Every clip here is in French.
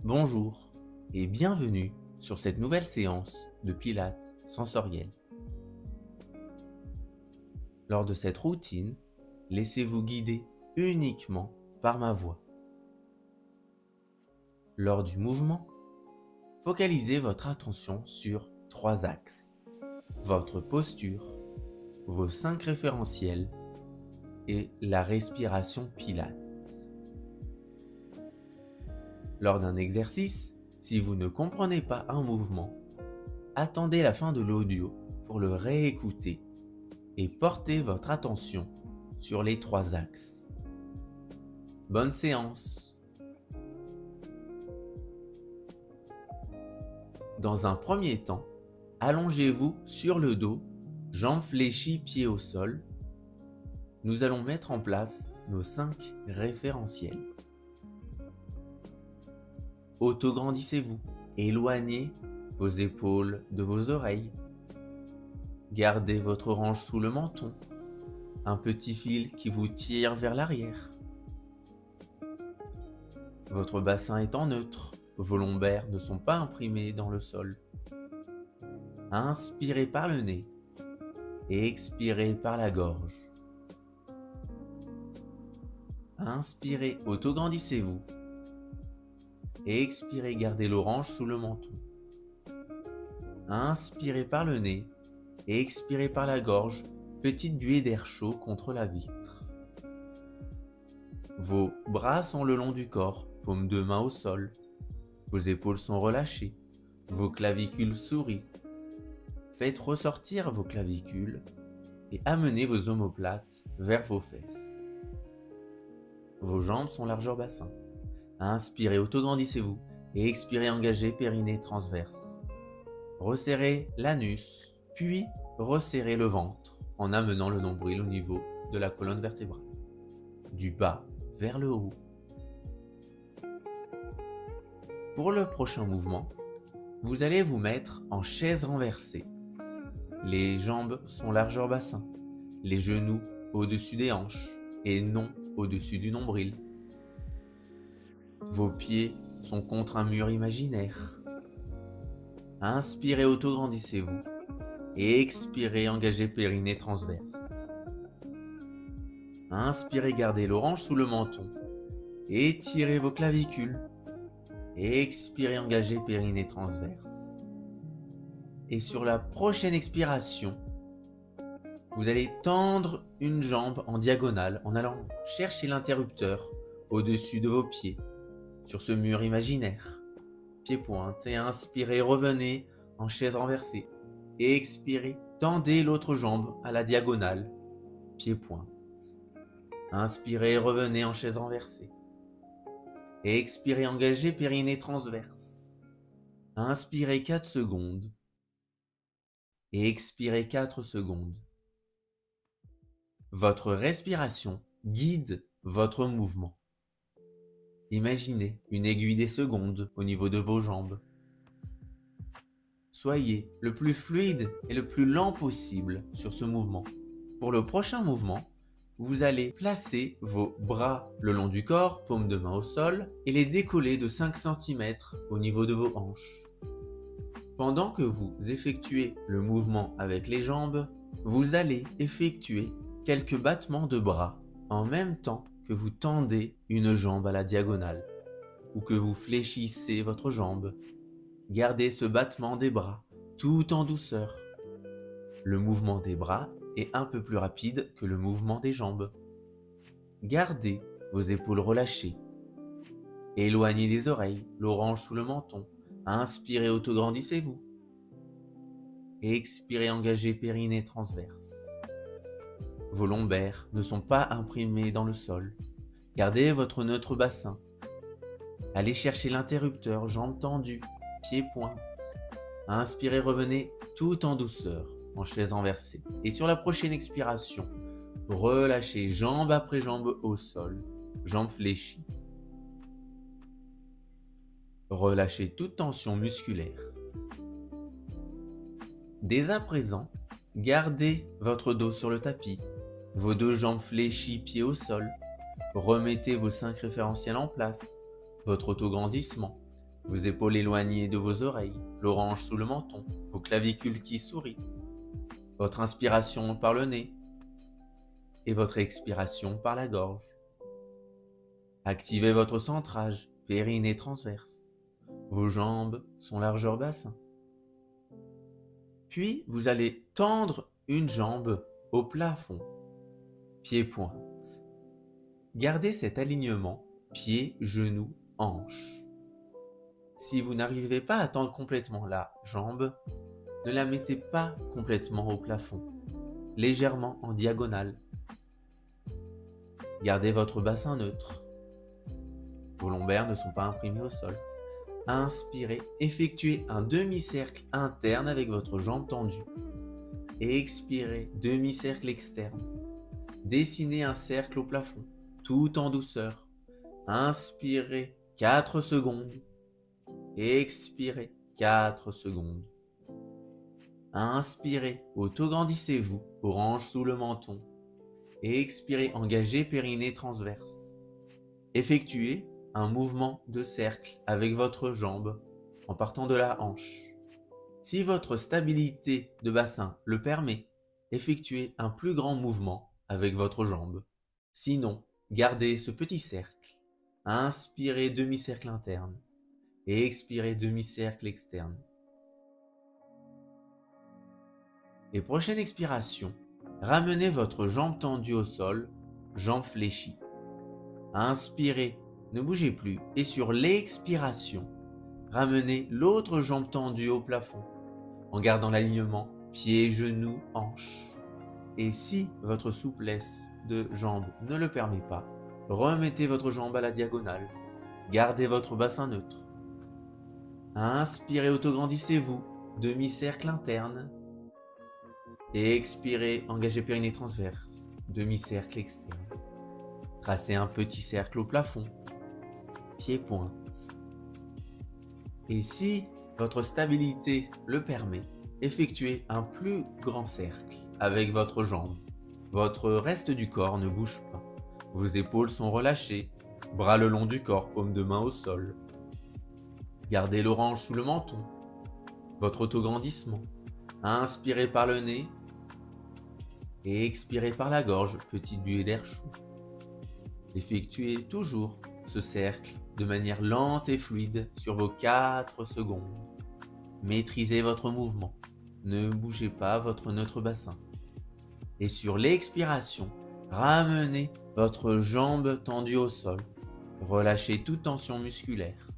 Bonjour et bienvenue sur cette nouvelle séance de Pilates sensoriel. Lors de cette routine, laissez-vous guider uniquement par ma voix. Lors du mouvement, focalisez votre attention sur 3 axes: votre posture, vos 5 référentiels et la respiration Pilates. Lors d'un exercice, si vous ne comprenez pas un mouvement, attendez la fin de l'audio pour le réécouter et portez votre attention sur les 3 axes. Bonne séance! Dans un premier temps, allongez-vous sur le dos, jambes fléchies, pieds au sol. Nous allons mettre en place nos 5 référentiels. Autograndissez-vous, éloignez vos épaules de vos oreilles. Gardez votre orange sous le menton, un petit fil qui vous tire vers l'arrière. Votre bassin est en neutre, vos lombaires ne sont pas imprimés dans le sol. Inspirez par le nez et expirez par la gorge. Inspirez, autograndissez-vous. Et expirez, gardez l'orange sous le menton. Inspirez par le nez et expirez par la gorge, petite buée d'air chaud contre la vitre. Vos bras sont le long du corps, paume de main au sol. Vos épaules sont relâchées, vos clavicules sourient. Faites ressortir vos clavicules et amenez vos omoplates vers vos fesses. Vos jambes sont largeur bassin. Inspirez, autograndissez-vous et expirez, engagez périnée transverse. Resserrez l'anus, puis resserrez le ventre en amenant le nombril au niveau de la colonne vertébrale, du bas vers le haut. Pour le prochain mouvement, vous allez vous mettre en chaise renversée. Les jambes sont largeur bassin, les genoux au-dessus des hanches et non au-dessus du nombril. Vos pieds sont contre un mur imaginaire. Inspirez, autograndissez-vous et expirez, engagez périnée transverse. Inspirez, gardez l'orange sous le menton. Étirez vos clavicules. Et expirez, engagez périnée transverse. Et sur la prochaine expiration, vous allez tendre une jambe en diagonale en allant chercher l'interrupteur au-dessus de vos pieds sur ce mur imaginaire. Pied-pointe et inspirez, revenez en chaise renversée. Et expirez, tendez l'autre jambe à la diagonale. Pied-pointe. Inspirez, revenez en chaise renversée. Et expirez, engagez périnée transverse. Inspirez 4 secondes. Et expirez 4 secondes. Votre respiration guide votre mouvement. Imaginez une aiguille des secondes au niveau de vos jambes. Soyez le plus fluide et le plus lent possible sur ce mouvement. Pour le prochain mouvement, vous allez placer vos bras le long du corps, paume de main au sol, et les décoller de 5 cm au niveau de vos hanches. Pendant que vous effectuez le mouvement avec les jambes, vous allez effectuer quelques battements de bras en même temps que vous tendez une jambe à la diagonale ou que vous fléchissez votre jambe. Gardez ce battement des bras tout en douceur. Le mouvement des bras est un peu plus rapide que le mouvement des jambes. Gardez vos épaules relâchées. Éloignez des oreilles, l'orange sous le menton. Inspirez, autograndissez-vous. Expirez, engagez périnée transverse. Vos lombaires ne sont pas imprimés dans le sol. Gardez votre neutre bassin. Allez chercher l'interrupteur, jambes tendues, pieds-pointe. Inspirez, revenez tout en douceur, en chaise renversée. Et sur la prochaine expiration, relâchez jambe après jambe au sol, jambes fléchies. Relâchez toute tension musculaire. Dès à présent, gardez votre dos sur le tapis, vos 2 jambes fléchies, pieds au sol. Remettez vos 5 référentiels en place, votre autograndissement, vos épaules éloignées de vos oreilles, l'orange sous le menton, vos clavicules qui sourient, votre inspiration par le nez et votre expiration par la gorge. Activez votre centrage, périnée transverse. Vos jambes sont largeur bassin. Puis, vous allez tendre une jambe au plafond, pied-pointe. Gardez cet alignement, pied, genou, hanche. Si vous n'arrivez pas à tendre complètement la jambe, ne la mettez pas complètement au plafond, légèrement en diagonale. Gardez votre bassin neutre. Vos lombaires ne sont pas imprimés au sol. Inspirez, effectuez un demi-cercle interne avec votre jambe tendue. Et expirez, demi-cercle externe. Dessinez un cercle au plafond, tout en douceur. Inspirez 4 secondes. Expirez 4 secondes. Inspirez, autograndissez-vous, orange sous le menton. Expirez, engagez périnée transverse. Effectuez un mouvement de cercle avec votre jambe en partant de la hanche. Si votre stabilité de bassin le permet, effectuez un plus grand mouvement avec votre jambe. Sinon, gardez ce petit cercle. Inspirez demi-cercle interne et expirez demi-cercle externe. Et prochaine expiration, ramenez votre jambe tendue au sol, jambe fléchie. Inspirez, ne bougez plus et sur l'expiration, ramenez l'autre jambe tendue au plafond en gardant l'alignement pied, genou, hanche. Et si votre souplesse de jambe ne le permet pas, remettez votre jambe à la diagonale. Gardez votre bassin neutre. Inspirez, autograndissez-vous, demi-cercle interne. Et expirez, engagez périnée transverse, demi-cercle externe. Tracez un petit cercle au plafond, pied-pointe. Et si votre stabilité le permet, effectuez un plus grand cercle avec votre jambe. Votre reste du corps ne bouge pas. Vos épaules sont relâchées, bras le long du corps, paume de main au sol. Gardez l'orange sous le menton. Votre autograndissement. Inspirez par le nez et expirez par la gorge, petite buée d'air chaud. Effectuez toujours ce cercle de manière lente et fluide sur vos 4 secondes. Maîtrisez votre mouvement. Ne bougez pas votre neutre bassin. Et sur l'expiration, ramenez votre jambe tendue au sol. Relâchez toute tension musculaire.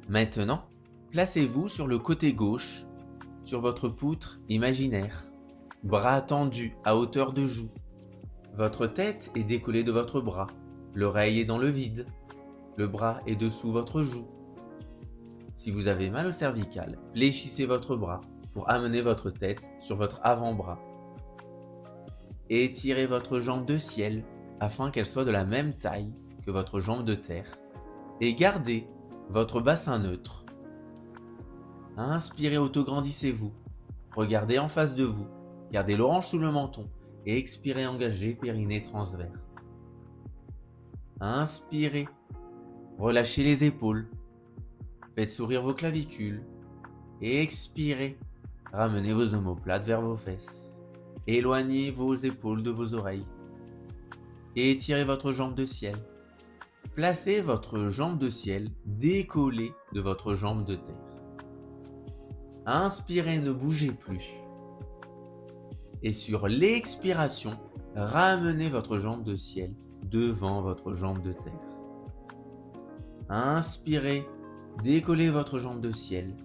Maintenant, placez-vous sur le côté gauche, sur votre poutre imaginaire. Bras tendus à hauteur de joue. Votre tête est décollée de votre bras. L'oreille est dans le vide. Le bras est dessous votre joue. Si vous avez mal au cervical, fléchissez votre bras pour amener votre tête sur votre avant-bras. Étirez votre jambe de ciel afin qu'elle soit de la même taille que votre jambe de terre. Et gardez votre bassin neutre. Inspirez, autograndissez-vous. Regardez en face de vous. Gardez l'orange sous le menton. Et expirez, engagez périnée transverse. Inspirez. Relâchez les épaules. Faites sourire vos clavicules. Et expirez. Ramenez vos omoplates vers vos fesses. Éloignez vos épaules de vos oreilles. Et étirez votre jambe de ciel. Placez votre jambe de ciel décollée de votre jambe de terre. Inspirez, ne bougez plus. Et sur l'expiration, ramenez votre jambe de ciel devant votre jambe de terre. Inspirez, décollez votre jambe de ciel.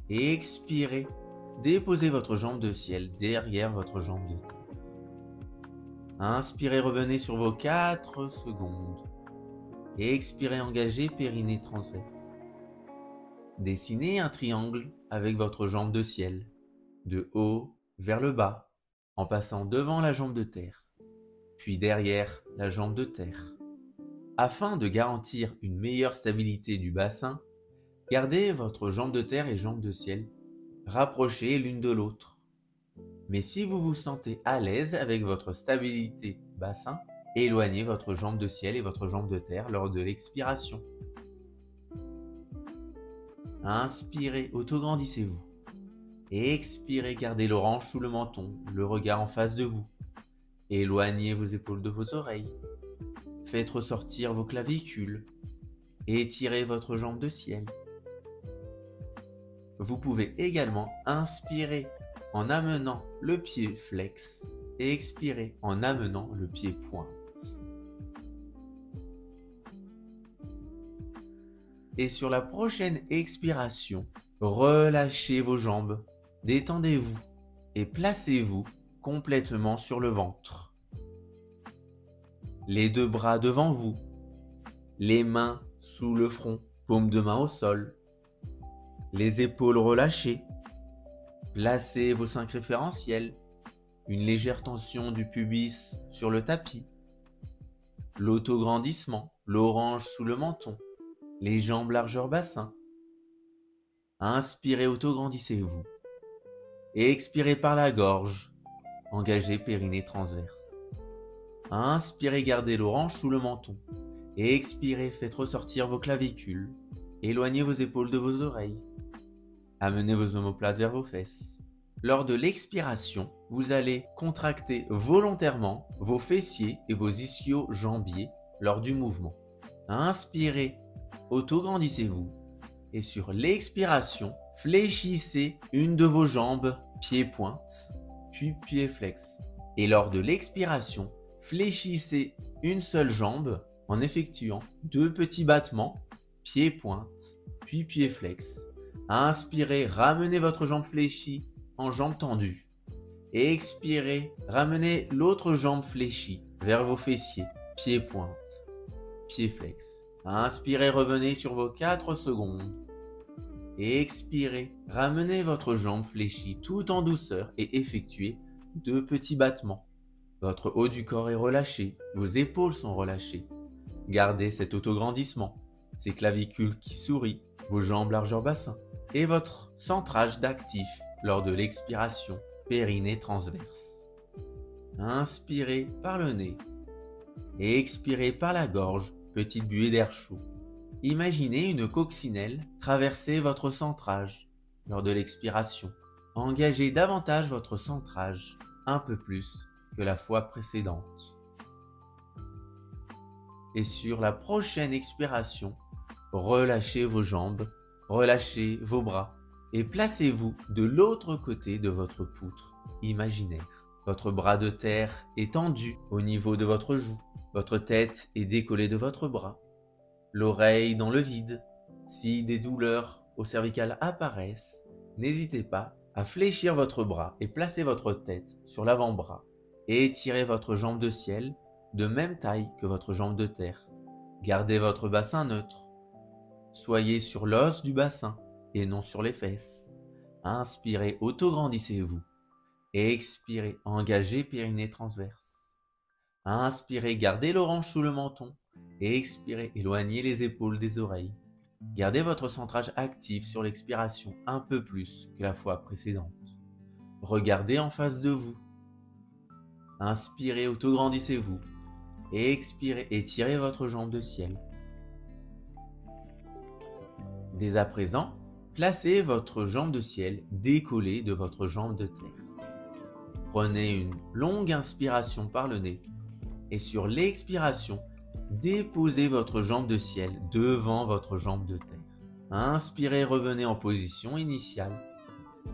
Et expirez, déposez votre jambe de ciel derrière votre jambe de terre. Inspirez, revenez sur vos 4 secondes. Et expirez, engagez périnée transverse. Dessinez un triangle avec votre jambe de ciel, de haut vers le bas, en passant devant la jambe de terre, puis derrière la jambe de terre. Afin de garantir une meilleure stabilité du bassin, gardez votre jambe de terre et jambe de ciel rapprochées l'une de l'autre. Mais si vous vous sentez à l'aise avec votre stabilité bassin, Éloignez votre jambe de ciel et votre jambe de terre lors de l'expiration. Inspirez, autograndissez-vous. Expirez, gardez l'orange sous le menton, le regard en face de vous. Éloignez vos épaules de vos oreilles. Faites ressortir vos clavicules. Étirez votre jambe de ciel. Vous pouvez également inspirer en amenant le pied flex et expirer en amenant le pied pointe. Et sur la prochaine expiration, relâchez vos jambes, détendez-vous et placez-vous complètement sur le ventre. Les deux bras devant vous, les mains sous le front, paume de main au sol, les épaules relâchées. Placez vos 5 référentiels, une légère tension du pubis sur le tapis, l'autograndissement, l'orange sous le menton, les jambes largeur bassin. Inspirez, autograndissez-vous. Et expirez par la gorge, engagez périnée transverse. Inspirez, gardez l'orange sous le menton. Et expirez, faites ressortir vos clavicules. Éloignez vos épaules de vos oreilles. Amenez vos omoplates vers vos fesses. Lors de l'expiration, vous allez contracter volontairement vos fessiers et vos ischio-jambiers lors du mouvement. Inspirez, autograndissez-vous. Et sur l'expiration, fléchissez une de vos jambes, pied-pointe, puis pied-flex. Et lors de l'expiration, fléchissez une seule jambe en effectuant 2 petits battements, pied-pointe, puis pied-flex. Inspirez, ramenez votre jambe fléchie en jambe tendue. Et expirez, ramenez l'autre jambe fléchie vers vos fessiers, pied-pointe, pied-flex. Inspirez, revenez sur vos 4 secondes. Et expirez, ramenez votre jambe fléchie tout en douceur et effectuez 2 petits battements. Votre haut du corps est relâché, vos épaules sont relâchées. Gardez cet autograndissement, ces clavicules qui sourient, vos jambes largeur bassin et votre centrage d'actif lors de l'expiration, périnée transverse. Inspirez par le nez et expirez par la gorge, petite buée d'air chaud. Imaginez une coccinelle traverser votre centrage lors de l'expiration. Engagez davantage votre centrage, un peu plus que la fois précédente. Et sur la prochaine expiration, relâchez vos jambes, relâchez vos bras et placez-vous de l'autre côté de votre poutre imaginaire. Votre bras de terre est tendu au niveau de votre joue. Votre tête est décollée de votre bras. L'oreille dans le vide. Si des douleurs au cervical apparaissent, n'hésitez pas à fléchir votre bras et placer votre tête sur l'avant-bras. Et étirez votre jambe de ciel de même taille que votre jambe de terre. Gardez votre bassin neutre. Soyez sur l'os du bassin et non sur les fesses. Inspirez, autograndissez-vous. Et expirez, engagez périnée transverse. Inspirez, gardez l'orange sous le menton. Et expirez, éloignez les épaules des oreilles. Gardez votre centrage actif sur l'expiration un peu plus que la fois précédente. Regardez en face de vous. Inspirez, autograndissez-vous. Et expirez, étirez votre jambe de ciel. Dès à présent, placez votre jambe de ciel décollée de votre jambe de terre. Prenez une longue inspiration par le nez et sur l'expiration, déposez votre jambe de ciel devant votre jambe de terre. Inspirez, revenez en position initiale.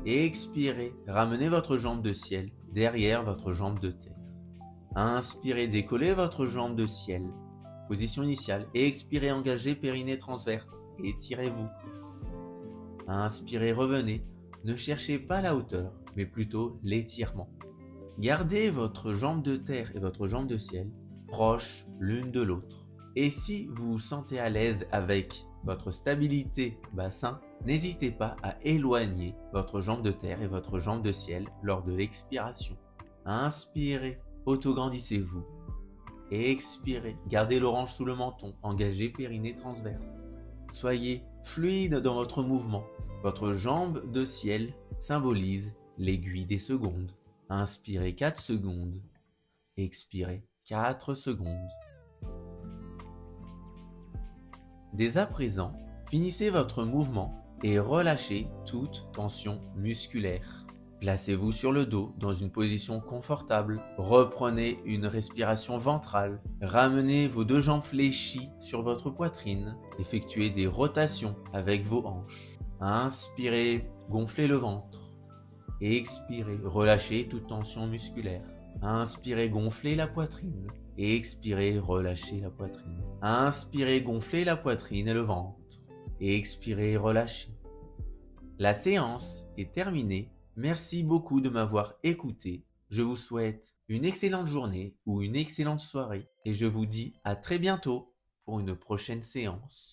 Et expirez, ramenez votre jambe de ciel derrière votre jambe de terre. Inspirez, décollez votre jambe de ciel, position initiale. Et expirez, engagez périnée transverse et étirez-vous. Inspirez, revenez. Ne cherchez pas la hauteur, mais plutôt l'étirement. Gardez votre jambe de terre et votre jambe de ciel proches l'une de l'autre. Et si vous vous sentez à l'aise avec votre stabilité bassin, n'hésitez pas à éloigner votre jambe de terre et votre jambe de ciel lors de l'expiration. Inspirez, autograndissez-vous. Et expirez, gardez l'orange sous le menton, engagez périnée transverse. Soyez fluide dans votre mouvement. Votre jambe de ciel symbolise l'aiguille des secondes. Inspirez 4 secondes. Expirez 4 secondes. Dès à présent, finissez votre mouvement et relâchez toute tension musculaire. Placez-vous sur le dos dans une position confortable. Reprenez une respiration ventrale. Ramenez vos 2 jambes fléchies sur votre poitrine. Effectuez des rotations avec vos hanches. Inspirez, gonflez le ventre. Expirez, relâchez toute tension musculaire. Inspirez, gonflez la poitrine. Expirez, relâchez la poitrine. Inspirez, gonflez la poitrine et le ventre. Expirez, relâchez. La séance est terminée. Merci beaucoup de m'avoir écouté. Je vous souhaite une excellente journée ou une excellente soirée et je vous dis à très bientôt pour une prochaine séance.